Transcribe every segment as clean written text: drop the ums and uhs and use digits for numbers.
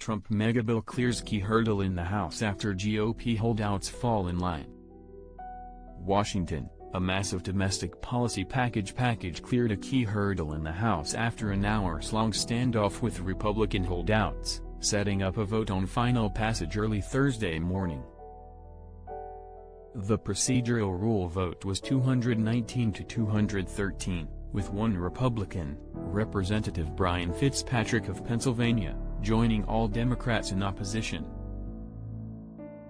Trump megabill clears key hurdle in the House after GOP holdouts fall in line. Washington, a massive domestic policy package cleared a key hurdle in the House after an hours-long standoff with Republican holdouts, setting up a vote on final passage early Thursday morning. The procedural rule vote was 219 to 213, with one Republican, Representative Brian Fitzpatrick of Pennsylvania, joining all Democrats in opposition.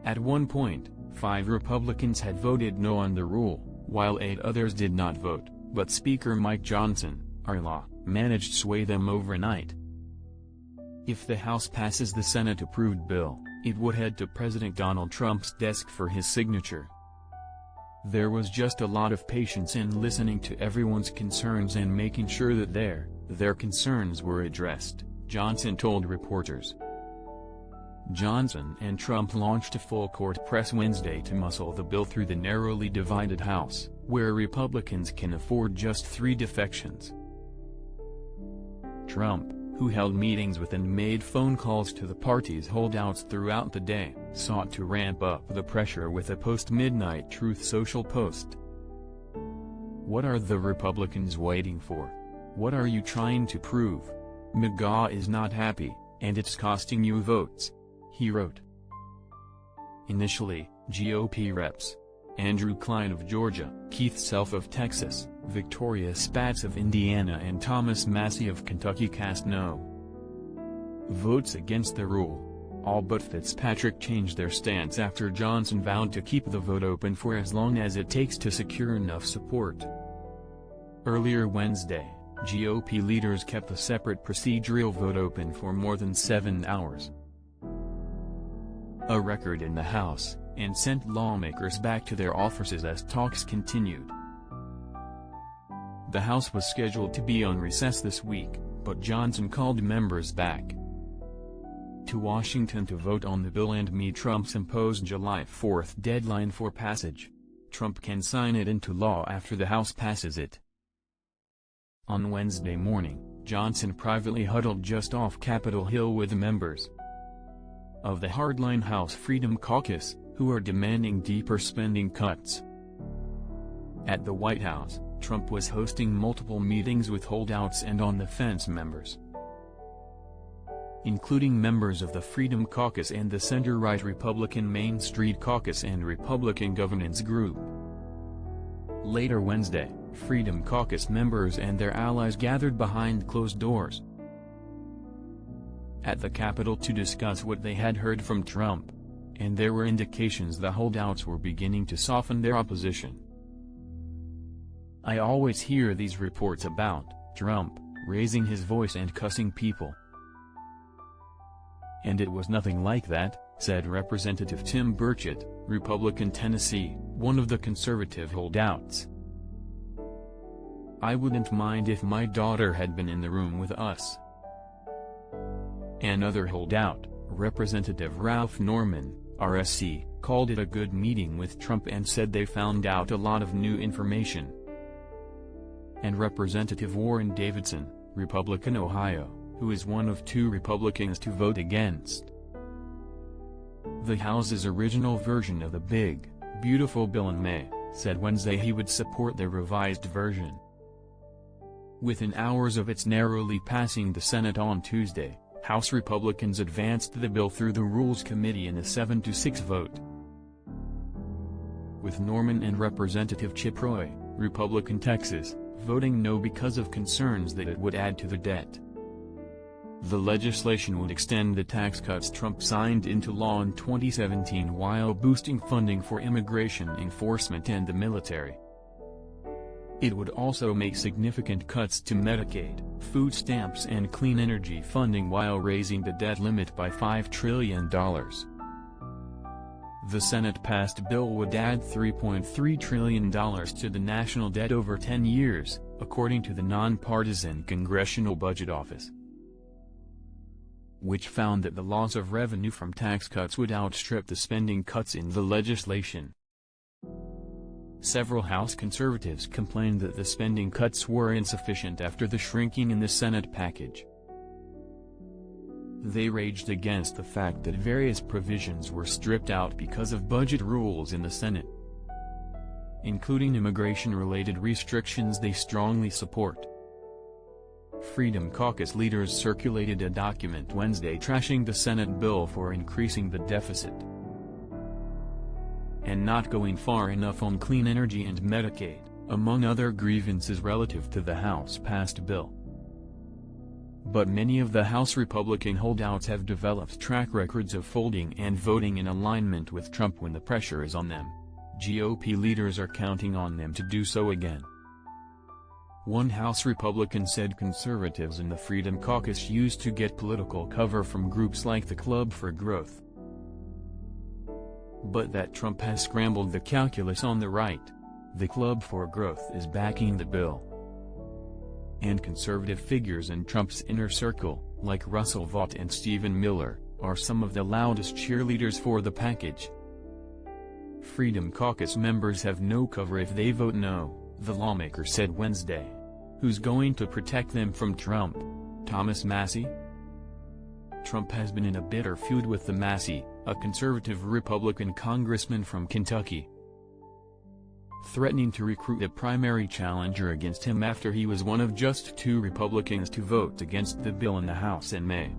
At one point, 5 Republicans had voted no on the rule, while 8 others did not vote, but Speaker Mike Johnson, R-Law, managed to sway them overnight. If the House passes the Senate-approved bill, it would head to President Donald Trump's desk for his signature. There was just a lot of patience in listening to everyone's concerns and making sure that their concerns were addressed, Johnson told reporters. Johnson and Trump launched a full-court press Wednesday to muscle the bill through the narrowly divided House, where Republicans can afford just 3 defections. Trump, who held meetings with and made phone calls to the party's holdouts throughout the day, sought to ramp up the pressure with a post-midnight Truth Social post. "What are the Republicans waiting for? What are you trying to prove? MAGA is not happy, and it's costing you votes," he wrote. Initially, GOP reps Andrew Klein of Georgia, Keith Self of Texas, Victoria Spatz of Indiana and Thomas Massie of Kentucky cast no votes against the rule. All but Fitzpatrick changed their stance after Johnson vowed to keep the vote open for as long as it takes to secure enough support. Earlier Wednesday, GOP leaders kept the separate procedural vote open for more than 7 hours. A record in the House, and sent lawmakers back to their offices as talks continued. The House was scheduled to be on recess this week, but Johnson called members back to Washington to vote on the bill and meet Trump's imposed July 4 deadline for passage. Trump can sign it into law after the House passes it. On Wednesday morning, Johnson privately huddled just off Capitol Hill with members of the hardline House Freedom Caucus, who are demanding deeper spending cuts. At the White House, Trump was hosting multiple meetings with holdouts and on-the-fence members, including members of the Freedom Caucus and the center-right Republican Main Street Caucus and Republican Governance Group. Later Wednesday, Freedom Caucus members and their allies gathered behind closed doors at the Capitol to discuss what they had heard from Trump, and there were indications the holdouts were beginning to soften their opposition. "I always hear these reports about Trump raising his voice and cussing people. And it was nothing like that," said Representative Tim Burchett, Republican Tennessee, one of the conservative holdouts. "I wouldn't mind if my daughter had been in the room with us." Another holdout, Representative Ralph Norman, RSC, called it a good meeting with Trump and said they found out a lot of new information. And Representative Warren Davidson, Republican Ohio, who is one of 2 Republicans to vote against the House's original version of the big, beautiful bill in May, said Wednesday he would support the revised version. Within hours of its narrowly passing the Senate on Tuesday, House Republicans advanced the bill through the Rules Committee in a 7-6 vote, with Norman and Representative Chip Roy, Republican Texas, voting no because of concerns that it would add to the debt. The legislation would extend the tax cuts Trump signed into law in 2017 while boosting funding for immigration enforcement and the military. It would also make significant cuts to Medicaid, food stamps and clean energy funding while raising the debt limit by $5 trillion. The Senate-passed bill would add $3.3 trillion to the national debt over 10 years, according to the nonpartisan Congressional Budget Office, which found that the loss of revenue from tax cuts would outstrip the spending cuts in the legislation. Several House conservatives complained that the spending cuts were insufficient after the shrinking in the Senate package. They raged against the fact that various provisions were stripped out because of budget rules in the Senate, including immigration-related restrictions they strongly support. Freedom Caucus leaders circulated a document Wednesday trashing the Senate bill for increasing the deficit and not going far enough on clean energy and Medicaid, among other grievances relative to the House-passed bill. But many of the House Republican holdouts have developed track records of folding and voting in alignment with Trump when the pressure is on them. GOP leaders are counting on them to do so again. One House Republican said conservatives in the Freedom Caucus used to get political cover from groups like the Club for Growth, but that Trump has scrambled the calculus on the right. The Club for Growth is backing the bill, and conservative figures in Trump's inner circle, like Russell Vought and Stephen Miller, are some of the loudest cheerleaders for the package. Freedom Caucus members have no cover if they vote no, the lawmaker said Wednesday. Who's going to protect them from Trump? Thomas Massie? Trump has been in a bitter feud with the Massie, a conservative Republican congressman from Kentucky, threatening to recruit a primary challenger against him after he was one of just 2 Republicans to vote against the bill in the House in May.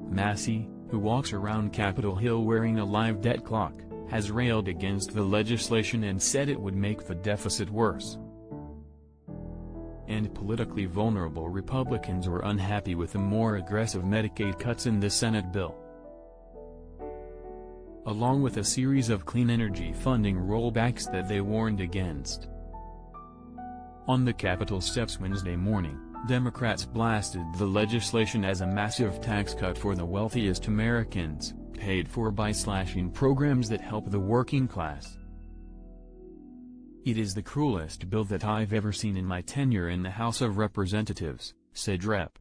Massie, who walks around Capitol Hill wearing a live debt clock, has railed against the legislation and said it would make the deficit worse. And politically vulnerable Republicans were unhappy with the more aggressive Medicaid cuts in the Senate bill, along with a series of clean energy funding rollbacks that they warned against. On the Capitol steps Wednesday morning, Democrats blasted the legislation as a massive tax cut for the wealthiest Americans, paid for by slashing programs that help the working class. "It is the cruelest bill that I've ever seen in my tenure in the House of Representatives," said Rep.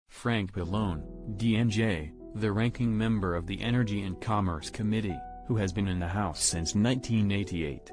Frank Pallone, DNJ, the ranking member of the Energy and Commerce Committee, who has been in the House since 1988.